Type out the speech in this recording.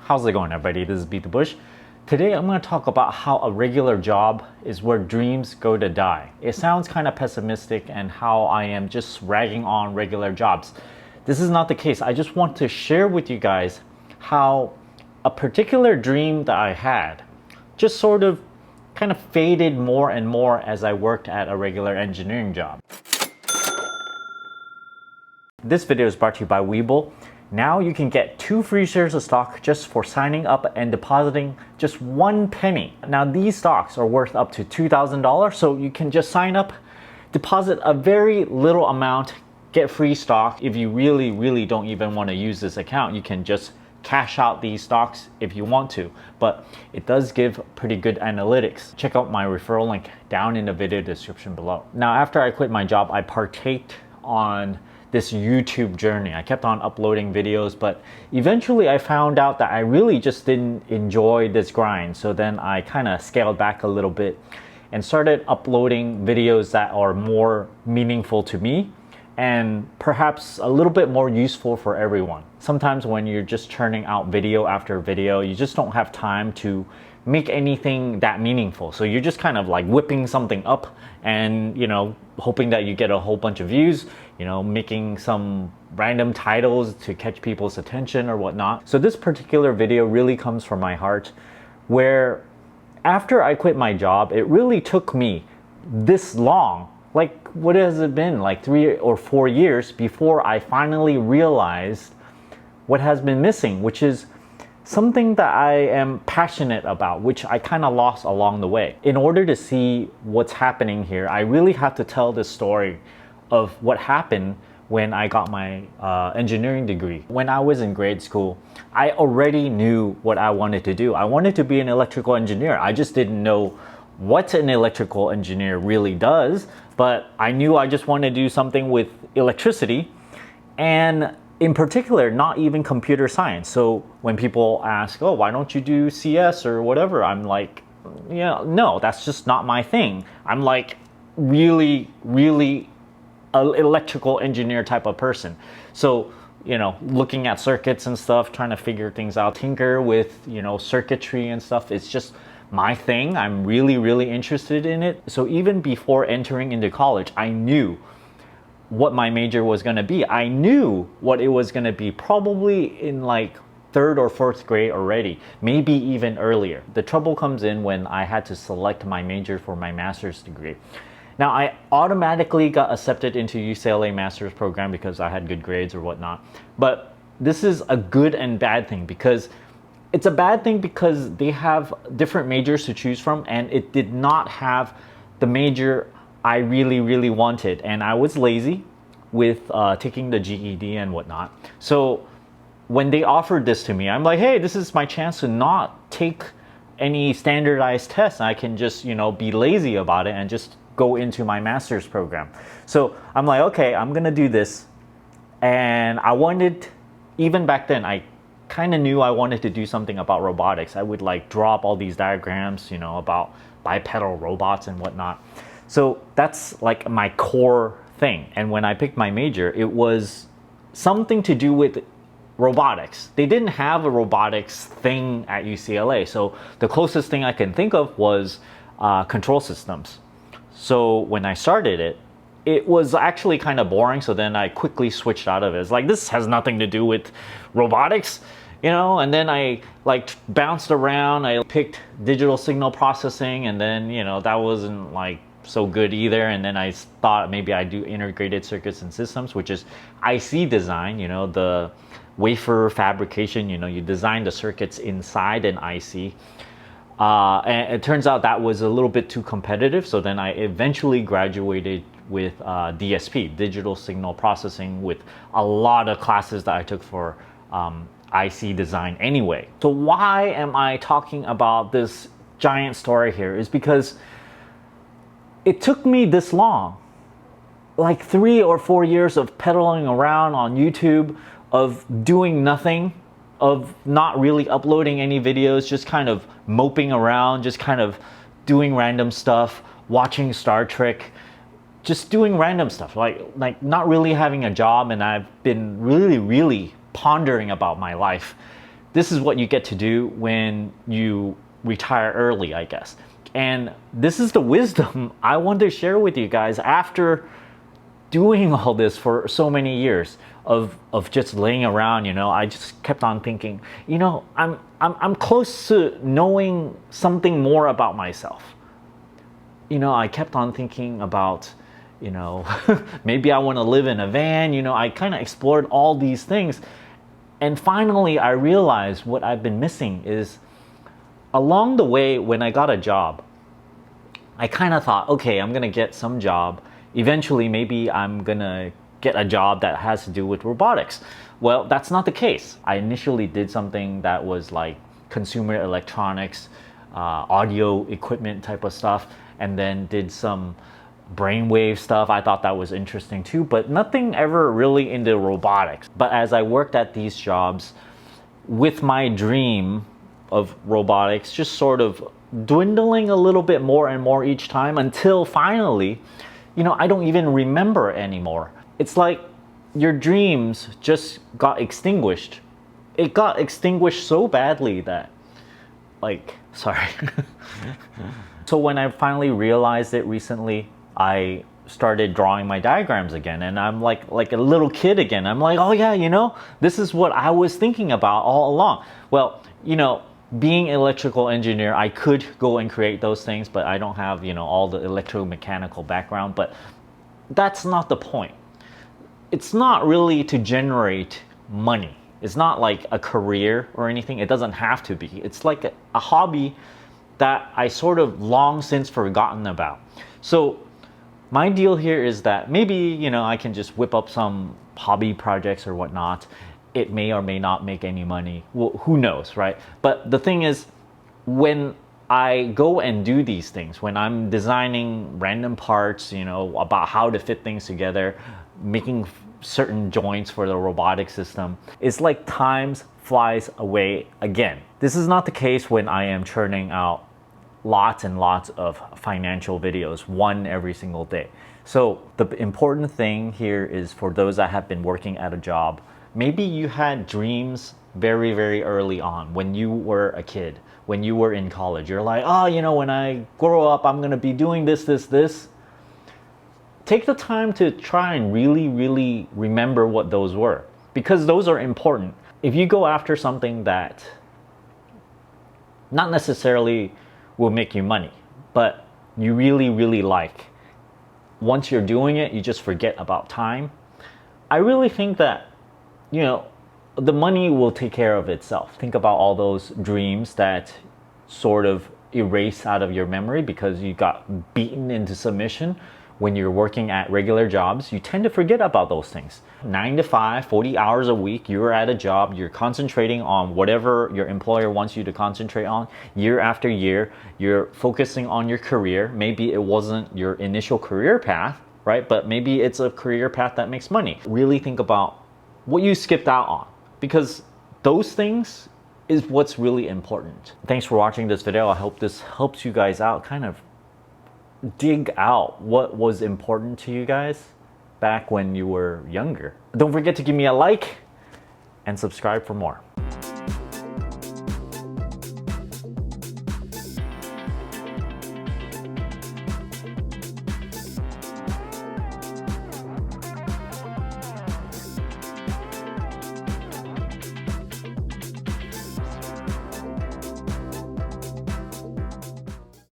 How's it going, everybody? This is BeatTheBush. Today I'm going to talk about how a regular job is where dreams go to die. It sounds kind of pessimistic and how I am just ragging on regular jobs. This is not the case. I just want to share with you guys how a particular dream that I had just sort of kind of faded more and more as I worked at a regular engineering job. This video is brought to you by Webull. Now you can get 2 free shares of stock just for signing up and depositing just 1 penny. Now these stocks are worth up to $2,000, so you can just sign up, deposit a very little amount, get free stock. If you really don't even want to use this account, you can just cash out these stocks if you want to, but it does give pretty good analytics. Check out my referral link down in the video description below. Now after I quit my job, I partaked on this YouTube journey. I kept on uploading videos, but eventually I found out that I really just didn't enjoy this grind. So then I kind of scaled back a little bit and started uploading videos that are more meaningful to me and perhaps a little bit more useful for everyone. Sometimes when you're just churning out video after video, you just don't have time to make anything that meaningful. So you're just kind of like whipping something up and, hoping that you get a whole bunch of views, making some random titles to catch people's attention or whatnot. So this particular video really comes from my heart, where after I quit my job, it really took me this long, like what has it been, like 3 or 4 years before I finally realized what has been missing, which is something that I am passionate about, which I kind of lost along the way. In order to see what's happening here, I really have to tell the story of what happened when I got my engineering degree. When I was in grade school, I already knew what I wanted to do. I wanted to be an electrical engineer. I just didn't know what an electrical engineer really does, but I knew I just wanted to do something with electricity, and in particular, not even computer science. So when people ask, oh, why don't you do CS or whatever? I'm like, no, that's just not my thing. I'm like really an electrical engineer type of person. So, looking at circuits and stuff, trying to figure things out, tinker with, circuitry and stuff, it's just my thing. I'm really interested in it. So even before entering into college, I knew what my major was going to be. I knew what it was going to be probably in like 3rd or 4th grade already, maybe even earlier. The trouble comes in when I had to select my major for my master's degree. Now I automatically got accepted into UCLA master's program because I had good grades or whatnot. But this is a good and bad thing, because it's a bad thing because they have different majors to choose from, and it did not have the major I really wanted, and I was lazy with taking the GED and whatnot. So when they offered this to me, I'm like, hey, this is my chance to not take any standardized tests. I can just, be lazy about it and just go into my master's program. So I'm like, okay, I'm gonna do this. And I wanted, even back then, I kind of knew I wanted to do something about robotics. I would like drop all these diagrams, about bipedal robots and whatnot. So that's like my core thing. And when I picked my major, it was something to do with robotics. They didn't have a robotics thing at UCLA. So the closest thing I can think of was control systems. So when I started it, it was actually kind of boring. So then I quickly switched out of it. It's like, this has nothing to do with robotics, and then I like bounced around. I picked digital signal processing, and then, that wasn't like so good either. And then I thought maybe I do integrated circuits and systems, which is IC design, the wafer fabrication, you design the circuits inside an IC. And it turns out that was a little bit too competitive. So then I eventually graduated with DSP, digital signal processing, with a lot of classes that I took for IC design anyway. So why am I talking about this giant story here? Is because it took me this long, like 3 or 4 years of pedaling around on YouTube, of doing nothing, of not really uploading any videos, just kind of moping around, just kind of doing random stuff, watching Star Trek, just doing random stuff, like not really having a job. And I've been really pondering about my life this is what you get to do when you retire early, I guess. And this is the wisdom I want to share with you guys after doing all this for so many years of just laying around. I just kept on thinking, I'm close to knowing something more about myself. I kept on thinking about, maybe I want to live in a van. I kind of explored all these things. And finally, I realized what I've been missing is along the way when I got a job, I kind of thought, okay, I'm going to get some job. Eventually, maybe I'm going to get a job that has to do with robotics. Well, that's not the case. I initially did something that was like consumer electronics, audio equipment type of stuff, and then did some brainwave stuff. I thought that was interesting too, but nothing ever really into robotics. But as I worked at these jobs, with my dream of robotics just sort of dwindling a little bit more and more each time until finally, I don't even remember anymore. It's like your dreams just got extinguished. It got extinguished so badly that, sorry. So when I finally realized it recently, I started drawing my diagrams again, and I'm like a little kid again. I'm like, oh yeah, this is what I was thinking about all along. Well, being an electrical engineer, I could go and create those things, but I don't have, all the electromechanical background. But that's not the point. It's not really to generate money. It's not like a career or anything. It doesn't have to be. It's like a hobby that I sort of long since forgotten about. So my deal here is that maybe, I can just whip up some hobby projects or whatnot. It may or may not make any money. Well, who knows, right? But the thing is, when I go and do these things, when I'm designing random parts, about how to fit things together, making certain joints for the robotic system, it's like time flies away again. This is not the case when I am churning out lots and lots of financial videos, one every single day. So the important thing here is for those that have been working at a job, maybe you had dreams very, very early on when you were a kid, when you were in college. You're like, oh, when I grow up, I'm going to be doing this, this, this. Take the time to try and really, really remember what those were, because those are important. If you go after something that not necessarily will make you money, but you really, really like, once you're doing it, you just forget about time. I really think that, the money will take care of itself. Think about all those dreams that sort of erase out of your memory because you got beaten into submission. When you're working at regular jobs, you tend to forget about those things. 9 to 5, 40 hours a week, you're at a job, you're concentrating on whatever your employer wants you to concentrate on. Year after year, you're focusing on your career. Maybe it wasn't your initial career path, right? But maybe it's a career path that makes money. Really think about what you skipped out on, because those things is what's really important. Thanks for watching this video. I hope this helps you guys out, kind of dig out what was important to you guys back when you were younger. Don't forget to give me a like and subscribe for more.